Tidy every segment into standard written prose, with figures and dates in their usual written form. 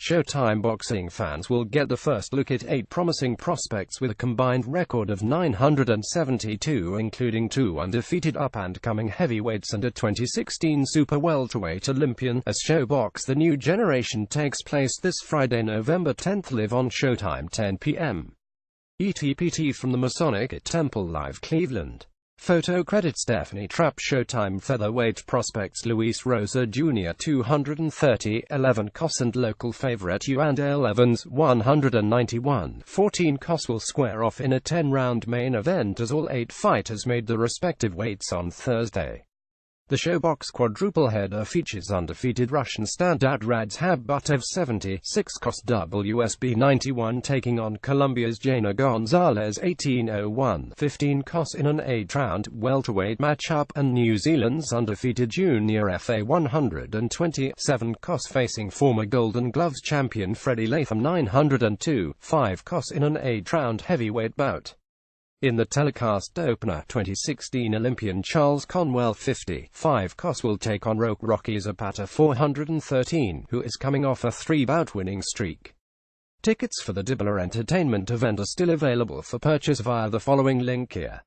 Showtime boxing fans will get the first look at 8 promising prospects with a combined record of 972, including 2 undefeated up-and-coming heavyweights and a 2016 super welterweight Olympian. As ShowBox The New Generation takes place this Friday, November 10th, live on Showtime 10 p.m. ETPT from the Masonic Temple Live, Cleveland. Photo credit Stephanie Trapp. Showtime featherweight prospects Luis Rosa Jr. 230, 11 cos, and local favorite yuandale Evans 191, 14 cos will square off in a 10-round main event as all 8 fighters made the respective weights on Thursday. The ShowBox quadruple header features undefeated Russian standout Radzhab Butev 76 cos WSB 91 taking on Colombia's Jaina Gonzalez 1801, 15 cos in an 8-round welterweight matchup, and New Zealand's undefeated junior FA 127 cos facing former Golden Gloves champion Freddie Latham 902, 5 cos in an 8-round heavyweight bout. In the telecast opener, 2016 Olympian Charles Conwell 55 cos will take on Rocky Zapata 413, who is coming off a 3-bout winning streak. Tickets for the Dibbler Entertainment event are still available for purchase via the following link here.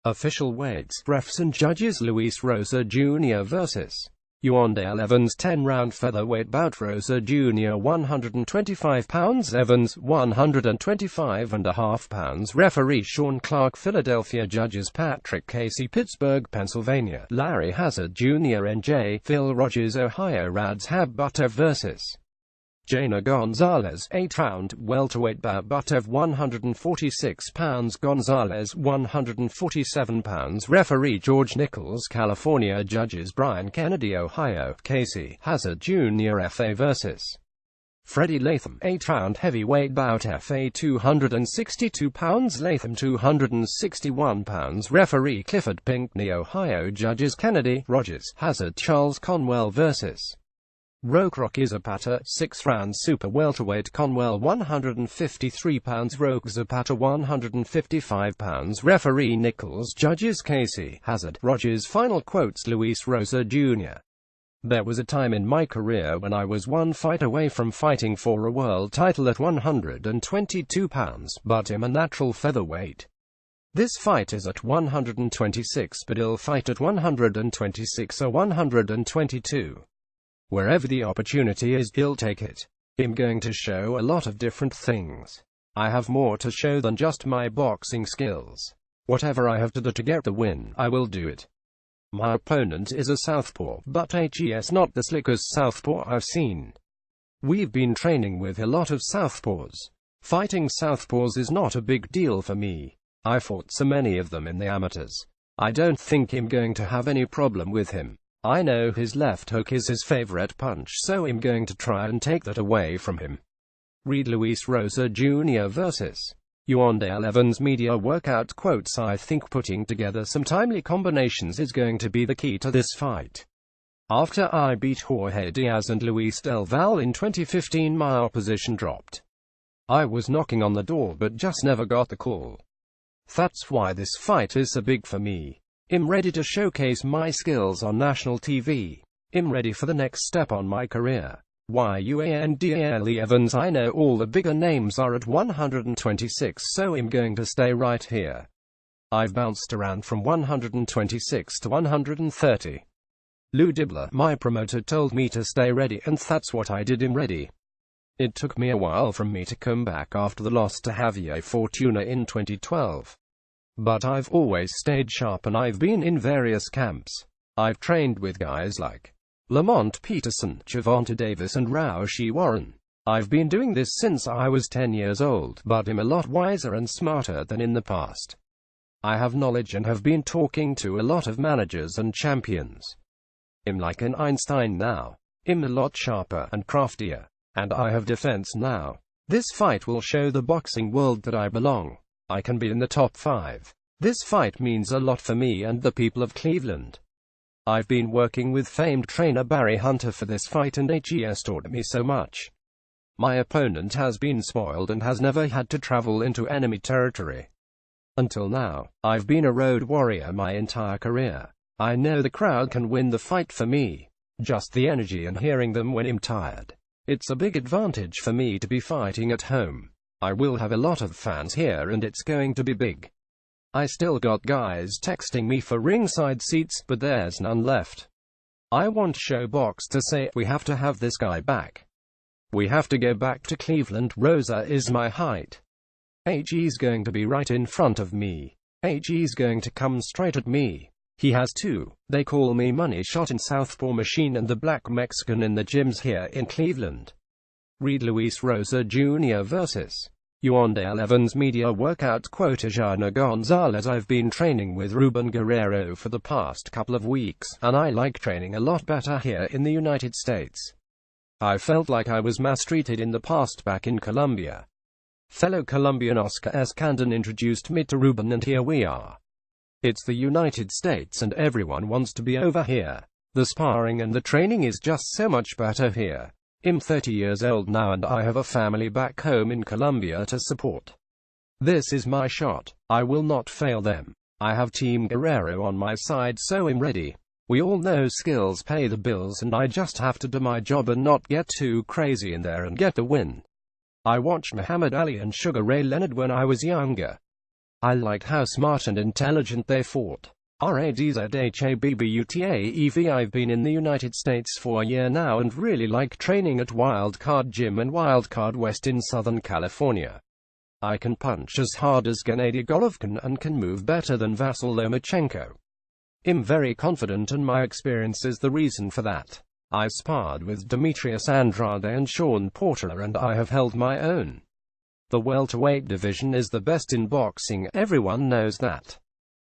Official weights, refs and judges. Luis Rosa Jr. vs. yuandale Evans 10-round featherweight bout. Rosa Jr. 125 pounds, Evans 125.5 pounds. Referee Sean Clark. Philadelphia. Judges Patrick Casey, Pittsburgh, Pennsylvania. Larry Hazard Jr. NJ. Phil Rogers, Ohio. Radzhab Butev vs. Jaina Gonzalez 8-round welterweight bout. Butev 146 pounds, Gonzalez 147 pounds. Referee George Nichols, California. Judges Brian Kennedy, Ohio. Casey Hazard Jr. FA vs. Freddie Latham 8-round heavyweight bout. FA 262 pounds, Latham 261 pounds. Referee Clifford Pinkney, Ohio. Judges Kennedy, Rogers, Hazard. Charles Conwell vs. Rocky Zapata 6-round super welterweight. Conwell 153 pounds, Zapata 155 pounds. Referee Nichols. Judges Casey, Hazard, Rogers. Final quotes. Luis Rosa Jr. There was a time in my career when I was one fight away from fighting for a world title at 122 pounds, but I'm a natural featherweight. This fight is at 126, but I'll fight at 126 or 122. Wherever the opportunity is, I'll take it. I'm going to show a lot of different things. I have more to show than just my boxing skills. Whatever I have to do to get the win, I will do it. My opponent is a southpaw, but he's not the slickest southpaw I've seen. We've been training with a lot of southpaws. Fighting southpaws is not a big deal for me. I fought so many of them in the amateurs. I don't think I'm going to have any problem with him. I know his left hook is his favorite punch, so I'm going to try and take that away from him. Read Luis Rosa Jr. vs. yuandale Evans media workout quotes. I think putting together some timely combinations is going to be the key to this fight. After I beat Jorge Diaz and Luis Del Val in 2015, my opposition dropped. I was knocking on the door but just never got the call. That's why this fight is so big for me. I'm ready to showcase my skills on national TV. I'm ready for the next step on my career. Yuandale Evans. I know all the bigger names are at 126, so I'm going to stay right here. I've bounced around from 126 to 130. Lou Dibbler, my promoter, told me to stay ready, and that's what I did. I'm ready. It took me a while for me to come back after the loss to Javier Fortuna in 2012. But I've always stayed sharp and I've been in various camps. I've trained with guys like Lamont Peterson, Gervonta Davis and Raushi Warren. I've been doing this since I was 10 years old, but I'm a lot wiser and smarter than in the past. I have knowledge and have been talking to a lot of managers and champions. I'm like an Einstein now. I'm a lot sharper and craftier. And I have defense now. This fight will show the boxing world that I belong. I can be in the top 5. This fight means a lot for me and the people of Cleveland. I've been working with famed trainer Barry Hunter for this fight and he's taught me so much. My opponent has been spoiled and has never had to travel into enemy territory. Until now, I've been a road warrior my entire career. I know the crowd can win the fight for me. Just the energy and hearing them when I'm tired. It's a big advantage for me to be fighting at home. I will have a lot of fans here and it's going to be big. I still got guys texting me for ringside seats, but there's none left. I want ShoBox to say, we have to have this guy back. We have to go back to Cleveland. Rosa is my height. He's going to be right in front of me. He's going to come straight at me. He has two. They call me Money Shot in Southpaw Machine and the Black Mexican in the gyms here in Cleveland. Read Luis Rosa Jr. vs. Yuandale Evans Media Workout. Jana Gonzalez. I've been training with Ruben Guerrero for the past couple of weeks, and I like training a lot better here in the United States. I felt like I was mistreated in the past back in Colombia. Fellow Colombian Oscar Escandon introduced me to Ruben and here we are. It's the United States and everyone wants to be over here. The sparring and the training is just so much better here. I'm 30 years old now and I have a family back home in Colombia to support. This is my shot. I will not fail them. I have Team Guerrero on my side, so I'm ready. We all know skills pay the bills and I just have to do my job and not get too crazy in there and get the win. I watched Muhammad Ali and Sugar Ray Leonard when I was younger. I liked how smart and intelligent they fought. RADZHABBUTAEV. I've been in the United States for a year now and really like training at Wildcard Gym and Wildcard West in Southern California. I can punch as hard as Gennady Golovkin and can move better than Vasyl Lomachenko. I'm very confident and my experience is the reason for that. I sparred with Demetrius Andrade and Sean Porter and I have held my own. The welterweight division is the best in boxing, everyone knows that.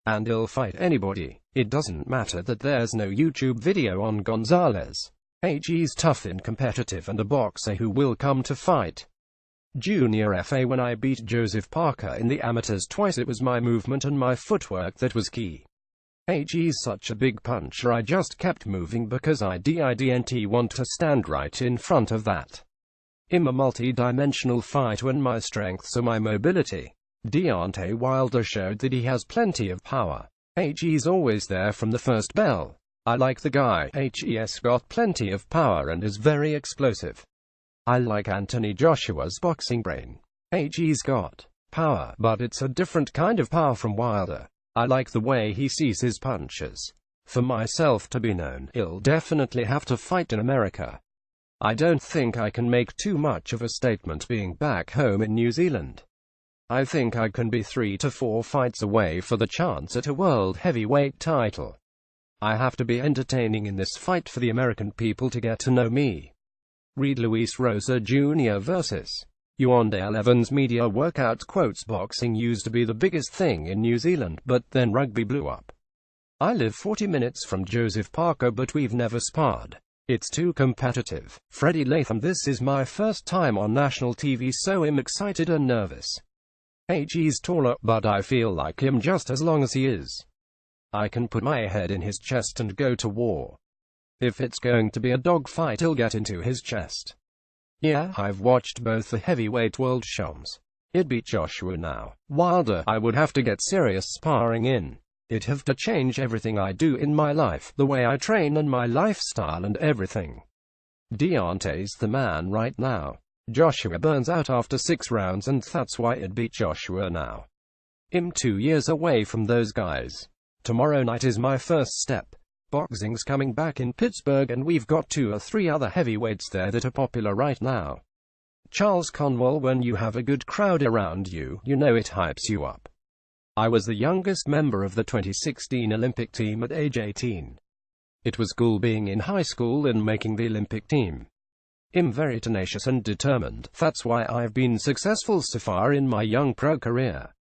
And he'll fight anybody. It doesn't matter that there's no YouTube video on Gonzalez. He's tough and competitive and a boxer who will come to fight. Junior FA. When I beat Joseph Parker in the amateurs twice, it was my movement and my footwork that was key. He's such a big puncher, I just kept moving because I didn't want to stand right in front of that. I'm a multi-dimensional fighter and my strengths are my mobility. Deontay Wilder showed that he has plenty of power. He's always there from the first bell. I like the guy. He's got plenty of power and is very explosive. I like Anthony Joshua's boxing brain. He's got power, but it's a different kind of power from Wilder. I like the way he sees his punches. For myself to be known, he'll definitely have to fight in America. I don't think I can make too much of a statement being back home in New Zealand. I think I can be 3 to 4 fights away for the chance at a world heavyweight title. I have to be entertaining in this fight for the American people to get to know me. Read Luis Rosa Jr. vs. Yuandale Evans Media Workout. Boxing used to be the biggest thing in New Zealand, but then rugby blew up. I live 40 minutes from Joseph Parker, but we've never sparred. It's too competitive. Freddie Latham. This is my first time on national TV, so I'm excited and nervous. He's taller, but I feel like him just as long as he is. I can put my head in his chest and go to war. If it's going to be a dogfight, he'll get into his chest. Yeah, I've watched both the heavyweight world shows. It'd beat Joshua now. Wilder, I would have to get serious sparring in. It'd have to change everything I do in my life, the way I train and my lifestyle and everything. Deontay's the man right now. Joshua burns out after 6 rounds and that's why it'd beat Joshua now. I'm 2 years away from those guys. Tomorrow night is my first step. Boxing's coming back in Pittsburgh and we've got 2 or 3 other heavyweights there that are popular right now. Charles Conwell. When you have a good crowd around you, you know it hypes you up. I was the youngest member of the 2016 Olympic team at age 18. It was cool being in high school and making the Olympic team. I'm very tenacious and determined. That's why I've been successful so far in my young pro career.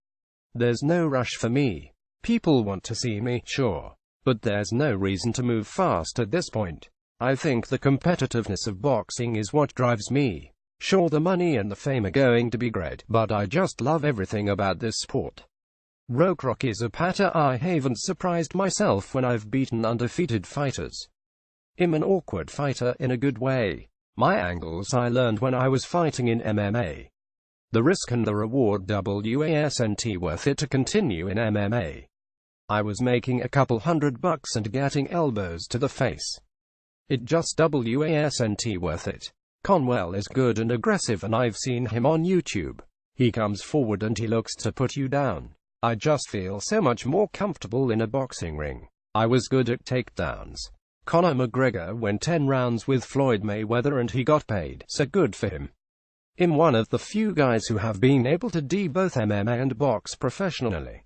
There's no rush for me. People want to see me, sure. But there's no reason to move fast at this point. I think the competitiveness of boxing is what drives me. Sure, the money and the fame are going to be great, but I just love everything about this sport. Rokrok Zapata. I haven't surprised myself when I've beaten undefeated fighters. I'm an awkward fighter in a good way. My angles I learned when I was fighting in MMA. The risk and the reward wasn't worth it to continue in MMA. I was making a couple $100 and getting elbows to the face. It just wasn't worth it. Conwell is good and aggressive and I've seen him on YouTube. He comes forward and he looks to put you down. I just feel so much more comfortable in a boxing ring. I was good at takedowns. Conor McGregor went 10 rounds with Floyd Mayweather and he got paid, so good for him. I'm one of the few guys who have been able to do both MMA and box professionally.